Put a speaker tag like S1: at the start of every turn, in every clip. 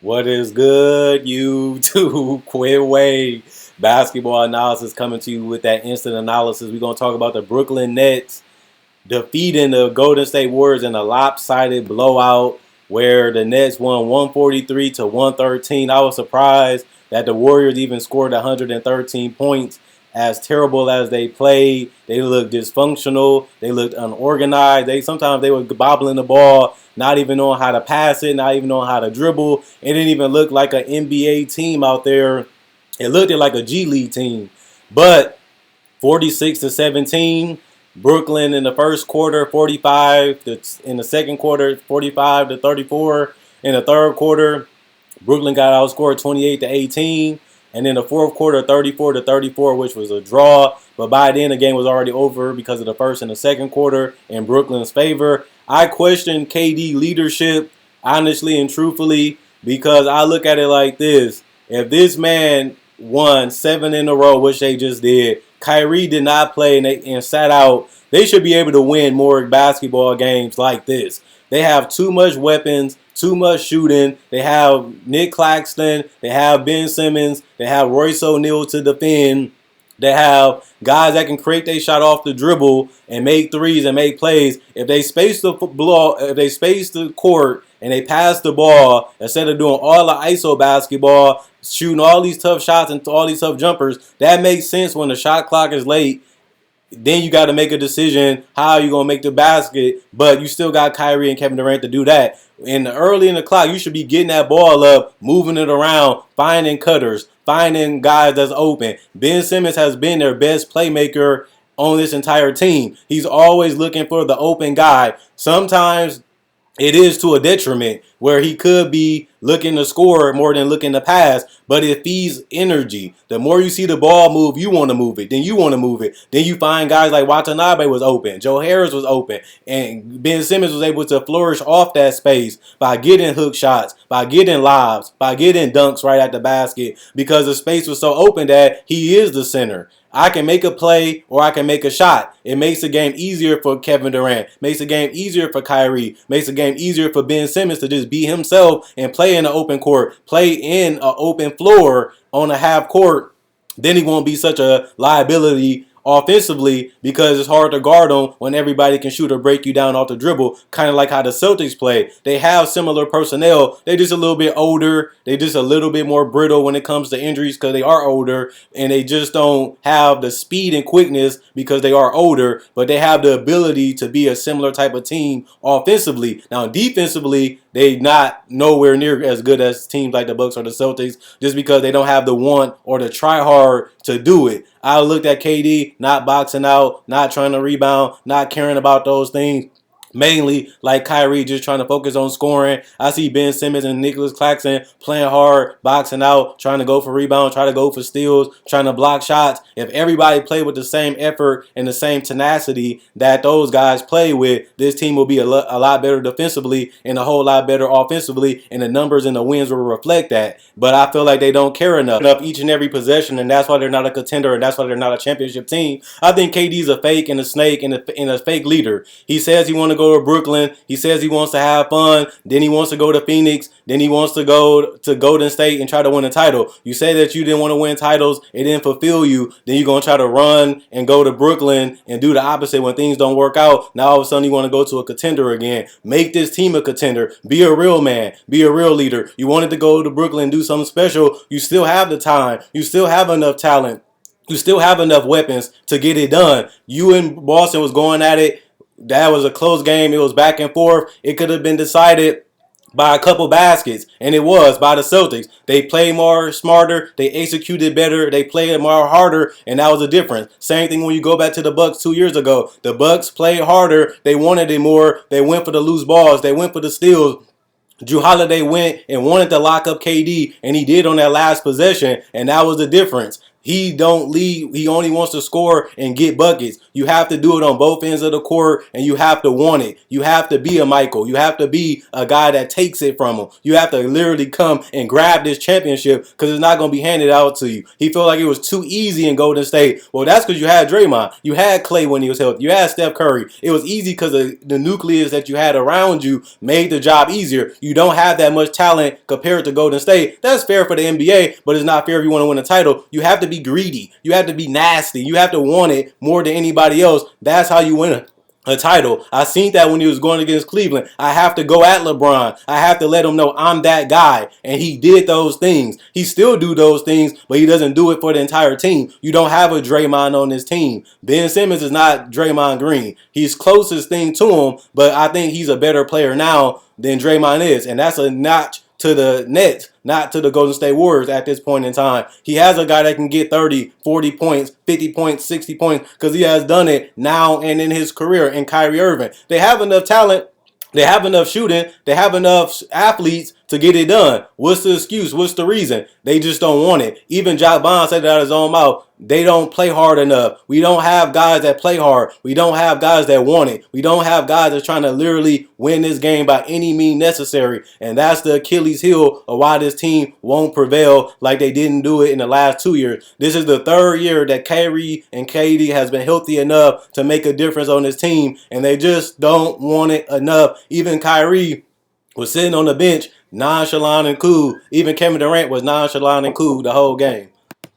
S1: What is good, YouTube? Quit Way basketball analysis coming to you with that instant analysis. We're going to talk about the Brooklyn Nets defeating the Golden State Warriors in a lopsided blowout where the Nets won 143 to 113. I was surprised that the Warriors even scored 113 points. As terrible as they played, they looked dysfunctional. They looked unorganized. Sometimes they were bobbling the ball, not even knowing how to pass it, not even knowing how to dribble. It didn't even look like an NBA team out there. It looked like a G League team. But 46 to 17. Brooklyn in the first quarter, 45. In the second quarter, 45 to 34. In the third quarter, Brooklyn got outscored 28 to 18. And in the fourth quarter, 34 to 34, which was a draw. But by then, the game was already over because of the first and the second quarter in Brooklyn's favor. I question KD leadership, honestly and truthfully, because I look at it like this. If this man won 7 in a row, which they just did, Kyrie did not play and sat out, they should be able to win more basketball games like this. They have too much weapons, too much shooting. They have Nick Claxton. They have Ben Simmons. They have Royce O'Neale to defend. They have guys that can create their shot off the dribble and make threes and make plays. If they space the court and they pass the ball instead of doing all the ISO basketball, shooting all these tough shots and all these tough jumpers, that makes sense when the shot clock is late. Then you got to make a decision how you going to make the basket, but you still got Kyrie and Kevin Durant to do that. Early in the clock, you should be getting that ball up, moving it around, finding cutters, finding guys that's open. Ben Simmons has been their best playmaker on this entire team. He's always looking for the open guy. Sometimes it is to a detriment where he could be looking to score more than looking to pass, but it feeds energy. The more you see the ball move, you want to move it. Then you want to move it. Then you find guys like Watanabe was open. Joe Harris was open. And Ben Simmons was able to flourish off that space by getting hook shots, by getting lobs, by getting dunks right at the basket because the space was so open that he is the center. I can make a play or I can make a shot. It makes the game easier for Kevin Durant. Makes the game easier for Kyrie. Makes the game easier for Ben Simmons to just be himself and play in the open court. Play in an open floor on a half court. Then he won't be such a liability offensively because it's hard to guard him when everybody can shoot or break you down off the dribble, kind of like how the Celtics play. They have similar personnel. They're just a little bit older. They're just a little bit more brittle when it comes to injuries because they are older, and they just don't have the speed and quickness because they are older, but they have the ability to be a similar type of team offensively. Now, defensively, they not nowhere near as good as teams like the Bucks or the Celtics just because they don't have the want or the try hard to do it. I looked at KD not boxing out, not trying to rebound, not caring about those things. Mainly like Kyrie just trying to focus on scoring. I see Ben Simmons and Nicholas Claxton playing hard, boxing out, trying to go for rebounds, trying to go for steals, trying to block shots. If everybody played with the same effort and the same tenacity that those guys play with, this team will be a lot better defensively and a whole lot better offensively, and the numbers and the wins will reflect that. But I feel like they don't care enough each and every possession, and that's why they're not a contender, and that's why they're not a championship team. I think KD's a fake and a snake and a fake leader. He says he wants to go to Brooklyn. He says he wants to have fun. Then he wants to go to Phoenix. Then he wants to go to Golden State and try to win a title. You say that you didn't want to win titles. It didn't fulfill you. Then you're going to try to run and go to Brooklyn and do the opposite when things don't work out. Now all of a sudden you want to go to a contender again. Make this team a contender. Be a real man. Be a real leader. You wanted to go to Brooklyn and do something special. You still have the time. You still have enough talent. You still have enough weapons to get it done. You and Boston was going at it. That was a close game. It was back and forth. It could have been decided by a couple baskets, and it was by the Celtics. They played more smarter, they executed better, they played more harder, and that was the difference. Same thing when you go back to the Bucks 2 years ago. The Bucks played harder, they wanted it more, they went for the loose balls, they went for the steals. Drew Holiday went and wanted to lock up KD, and he did on that last possession, and that was the difference. He don't lead. He only wants to score and get buckets. You have to do it on both ends of the court, and you have to want it. You have to be a Michael. You have to be a guy that takes it from him. You have to literally come and grab this championship because it's not going to be handed out to you. He felt like it was too easy in Golden State. Well, that's because you had Draymond. You had Clay when he was healthy. You had Steph Curry. It was easy because the nucleus that you had around you made the job easier. You don't have that much talent compared to Golden State. That's fair for the NBA, but it's not fair if you want to win a title. You have to be greedy. You have to be nasty. You have to want it more than anybody else. That's how you win a title. I seen that when he was going against Cleveland. I have to go at LeBron. I have to let him know I'm that guy. And he did those things. He still do those things, but he doesn't do it for the entire team. You don't have a Draymond on this team. Ben Simmons is not Draymond Green. He's closest thing to him, but I think he's a better player now than Draymond is. And that's a notch to the Nets, not to the Golden State Warriors at this point in time. He has a guy that can get 30, 40 points, 50 points, 60 points because he has done it now and in his career in Kyrie Irving. They have enough talent. They have enough shooting. They have enough athletes to get it done. What's the excuse? What's the reason? They just don't want it. Even Josh Bond said it out of his own mouth. They don't play hard enough. We don't have guys that play hard. We don't have guys that want it. We don't have guys that's trying to literally win this game by any means necessary. And that's the Achilles heel of why this team won't prevail like they didn't do it in the last 2 years. This is the third year that Kyrie and KD has been healthy enough to make a difference on this team. And they just don't want it enough. Even Kyrie was sitting on the bench nonchalant and cool. Even Kevin Durant was nonchalant and cool the whole game.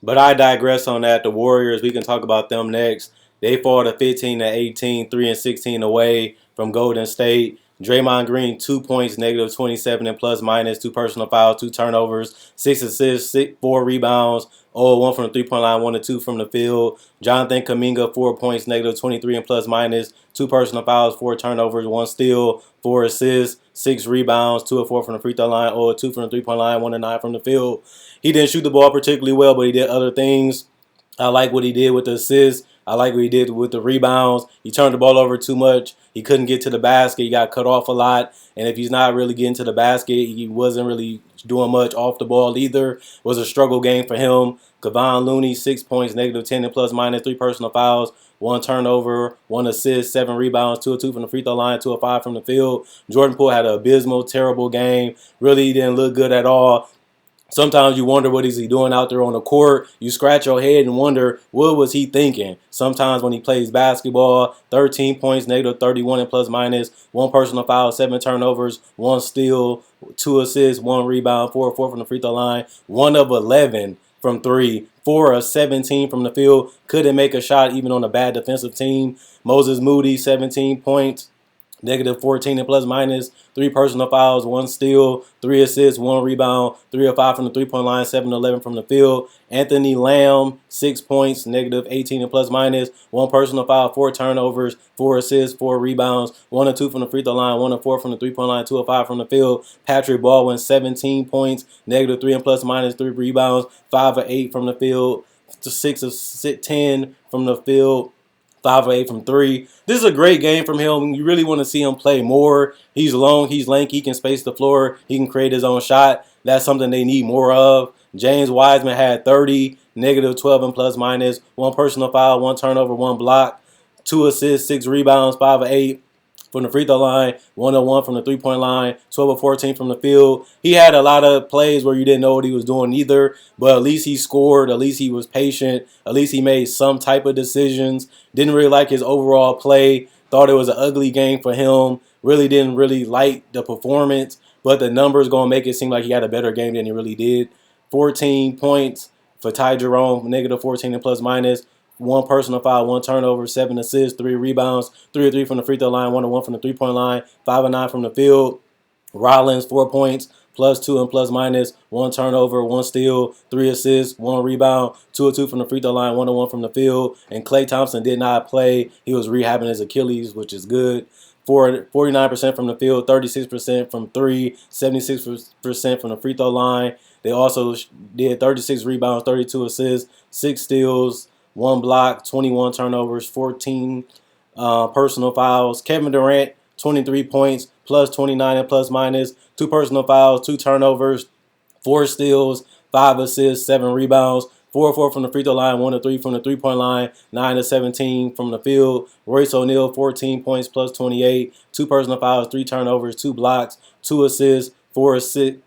S1: But I digress on that. The Warriors, we can talk about them next. They fall to 15-18, 3-16 away from Golden State. Draymond Green, 2 points, negative 27 and plus minus, 2 personal fouls, 2 turnovers, 6 assists, 4 rebounds, 0-1 from the three-point line, 1-2 from the field. Jonathan Kuminga, 4 points, negative 23 and plus minus, 2 personal fouls, 4 turnovers, 1 steal, 4 assists, 6 rebounds, 2 of 4 from the free throw line, 0-2 from the three-point line, 1-9 from the field. He didn't shoot the ball particularly well, but he did other things. I like what he did with the assists. I like what he did with the rebounds. He turned the ball over too much. He couldn't get to the basket. He got cut off a lot. And if he's not really getting to the basket, he wasn't really doing much off the ball either. It was a struggle game for him. Kevon Looney, 6 points, negative 10 and plus minus, 3 personal fouls, 1 turnover, 1 assist, 7 rebounds, 2 of 2 from the free throw line, 2 of 5 from the field. Jordan Poole had an abysmal, terrible game. Really didn't look good at all. Sometimes you wonder what is he doing out there on the court. You scratch your head and wonder what was he thinking. Sometimes when he plays basketball, 13 points, negative 31 and plus minus, 1 personal foul, 7 turnovers, 1 steal, 2 assists, 1 rebound, 4 of 4 from the free throw line, 1 of 11 from 3, 4 of 17 from the field. Couldn't make a shot even on a bad defensive team. Moses Moody, 17 points. Negative 14 and plus minus, 3 personal fouls, 1 steal, 3 assists, 1 rebound, 3 of 5 from the three-point line, 7 of 11 from the field. Anthony Lamb, 6 points, negative 18 and plus minus, 1 personal foul, 4 turnovers, 4 assists, 4 rebounds, 1 of 2 from the free throw line, 1 of 4 from the three-point line, 2 of 5 from the field. Patrick Baldwin, 17 points, negative 3 and plus minus, 3 rebounds, 5 of 8 from the field, 6 of 10 from the field. 5 of 8 from 3. This is a great game from him. You really want to see him play more. He's long, he's lanky, he can space the floor, he can create his own shot. That's something they need more of. James Wiseman had 30, negative 12 and plus minus, 1 personal foul, 1 turnover, 1 block, 2 assists, 6 rebounds, 5 of 8 from the free throw line, 1 of 1 from the three-point line, 12 of 14 from the field. He had a lot of plays where you didn't know what he was doing either, but at least he scored, at least he was patient, at least he made some type of decisions. Didn't really like his overall play, thought it was an ugly game for him, really didn't really like the performance, but the numbers going to make it seem like he had a better game than he really did. 14 points for Ty Jerome, negative 14 and plus minus. 1 personal foul, 1 turnover, 7 assists, 3 rebounds, 3 of 3 from the free throw line, 1 of 1 from the three-point line, 5 of 9 from the field. Rollins, 4 points, plus 2 and plus minus, 1 turnover, 1 steal, 3 assists, 1 rebound, 2 of 2 from the free throw line, 1 of 1 from the field. And Klay Thompson did not play. He was rehabbing his Achilles, which is good. 49% from the field, 36% from 3, 76% from the free throw line. They also did 36 rebounds, 32 assists, 6 steals, 1 block, 21 turnovers, 14 personal fouls. Kevin Durant, 23 points, plus 29 and plus minus, 2 personal fouls, 2 turnovers, 4 steals, 5 assists, 7 rebounds, 4 of 4 from the free throw line, 1 of 3 from the 3-point line, 9 of 17 from the field. Royce O'Neale, 14 points plus 28, 2 personal fouls, 3 turnovers, 2 blocks, 2 assists, 4 of 6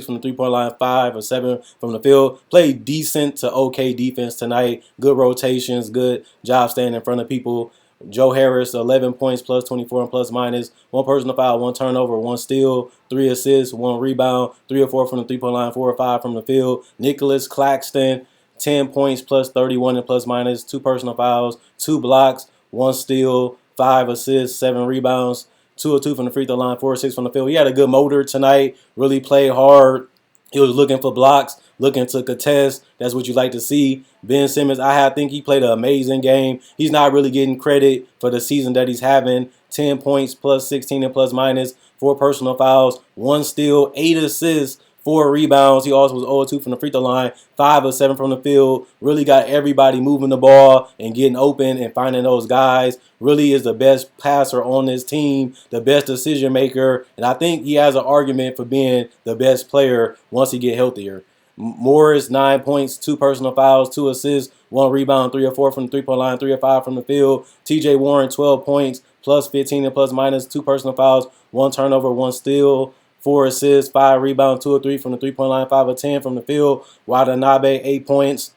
S1: from the 3-point line, 5 of 7 from the field. Played decent to okay defense tonight. Good rotations, good job staying in front of people. Joe Harris, 11 points plus 24 and plus minus. 1 personal foul, 1 turnover, 1 steal, 3 assists, 1 rebound, 3 of 4 from the 3-point line, 4 of 5 from the field. Nicholas Claxton, 10 points plus 31 and plus minus. 2 personal fouls, 2 blocks, 1 steal, 5 assists, 7 rebounds. 2 of 2 from the free throw line, 4 of 6 from the field. He had a good motor tonight. Really played hard. He was looking for blocks, looking to contest. That's what you like to see. Ben Simmons, I think he played an amazing game. He's not really getting credit for the season that he's having. 10 points plus 16 and plus minus, 4 personal fouls, 1 steal, 8 assists, 4 rebounds. He also was 0-2 from the free throw line, 5 of 7 from the field. Really got everybody moving the ball and getting open and finding those guys. Really is the best passer on this team, the best decision maker, and I think he has an argument for being the best player once he get healthier. Morris, 9 points, 2 personal fouls, 2 assists, 1 rebound, 3 of 4 from the 3-point line, 3 of 5 from the field. TJ Warren, 12 points, plus 15 and plus minus, 2 personal fouls, 1 turnover, 1 steal, 4 assists, 5 rebounds, 2 of 3 from the 3-point line, 5 of 10 from the field. Watanabe, 8 points,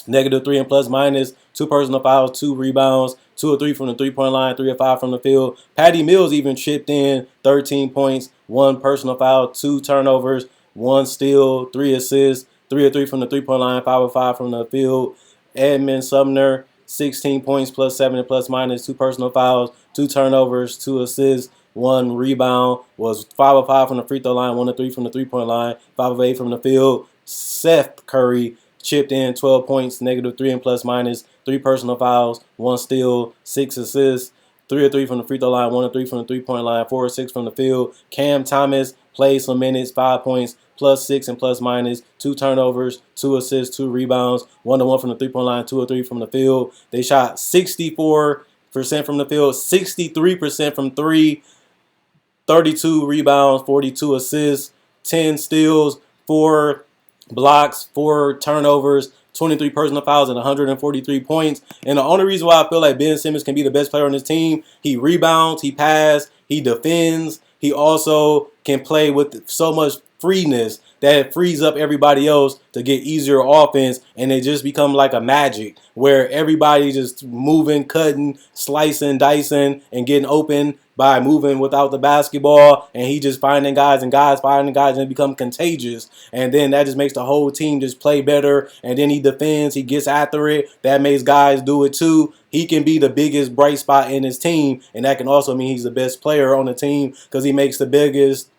S1: -3 and plus minus, 2 personal fouls, 2 rebounds, 2 of 3 from the 3-point line, 3 of 5 from the field. Patty Mills even chipped in, 13 points, 1 personal foul, 2 turnovers, 1 steal, 3 assists, 3 of 3 from the 3-point line, 5 of 5 from the field. Edmund Sumner, 16 points plus 7 and plus minus, 2 personal fouls, 2 turnovers, 2 assists, 1 rebound, was 5 of 5 from the free throw line, 1 of 3 from the 3-point line, 5 of 8 from the field. Seth Curry chipped in 12 points, -3 and plus minus, 3 personal fouls, 1 steal, 6 assists, 3 of 3 from the free throw line, 1 of 3 from the 3-point line, 4 of 6 from the field. Cam Thomas played some minutes, 5 points, plus 6 and plus minus, 2 turnovers, 2 assists, 2 rebounds, 1 of 1 from the 3-point line, 2 of 3 from the field. They shot 64% from the field, 63% from 3, 32 rebounds, 42 assists, 10 steals, 4 blocks, 4 turnovers, 23 personal fouls, and 143 points. And the only reason why I feel like Ben Simmons can be the best player on this team, he rebounds, he passes, he defends. He also can play with so much freeness that it frees up everybody else to get easier offense, and it just become like a magic where everybody just moving, cutting, slicing, dicing, and getting open by moving without the basketball, and he just finding guys and guys finding guys, and it become contagious. And then that just makes the whole team just play better. And then he defends, he gets after it. That makes guys do it too. He can be the biggest bright spot in his team, and that can also mean he's the best player on the team because he makes the biggest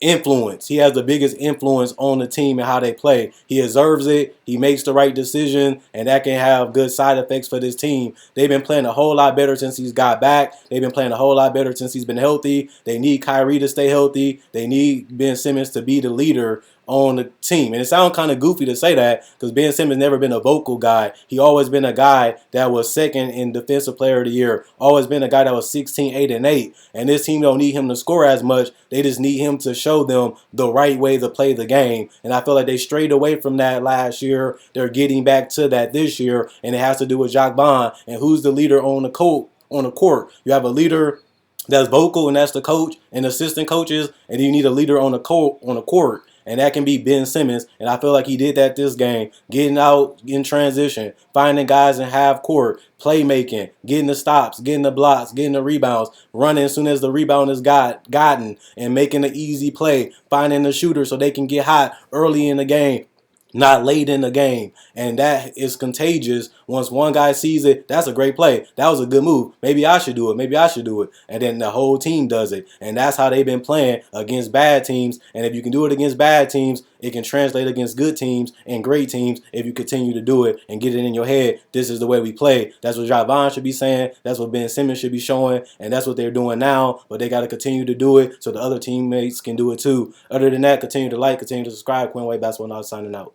S1: influence. He has the biggest influence on the team and how they play. He observes it. He makes the right decision, and that can have good side effects for this team. They've been playing a whole lot better since he's got back. They've been playing a whole lot better since he's been healthy. They need Kyrie to stay healthy. They need Ben Simmons to be the leader on the team. And it sounds kind of goofy to say that because Ben Simmons never been a vocal guy. He always been a guy that was second in Defensive Player of the Year. Always been a guy that was 16, 8, and 8. And this team don't need him to score as much. They just need him to show them the right way to play the game. And I feel like they strayed away from that last year. They're getting back to that this year. And it has to do with Jacques Vaughn. And who's the leader on the court? You have a leader that's vocal, and that's the coach and assistant coaches. And you need a leader on the court. And that can be Ben Simmons. And I feel like he did that this game. Getting out in transition, finding guys in half court, playmaking, getting the stops, getting the blocks, getting the rebounds, running as soon as the rebound is gotten, and making an easy play, finding the shooter so they can get hot early in the game, not late in the game. And that is contagious. Once one guy sees it, that's a great play. That was a good move. Maybe I should do it. Maybe I should do it. And then the whole team does it. And that's how they've been playing against bad teams. And if you can do it against bad teams, it can translate against good teams and great teams if you continue to do it and get it in your head. This is the way we play. That's what Jacques Vaughn should be saying. That's what Ben Simmons should be showing. And that's what they're doing now. But they got to continue to do it so the other teammates can do it too. Other than that, continue to like, continue to subscribe. Quinn Wade Basketball Knowledge signing out.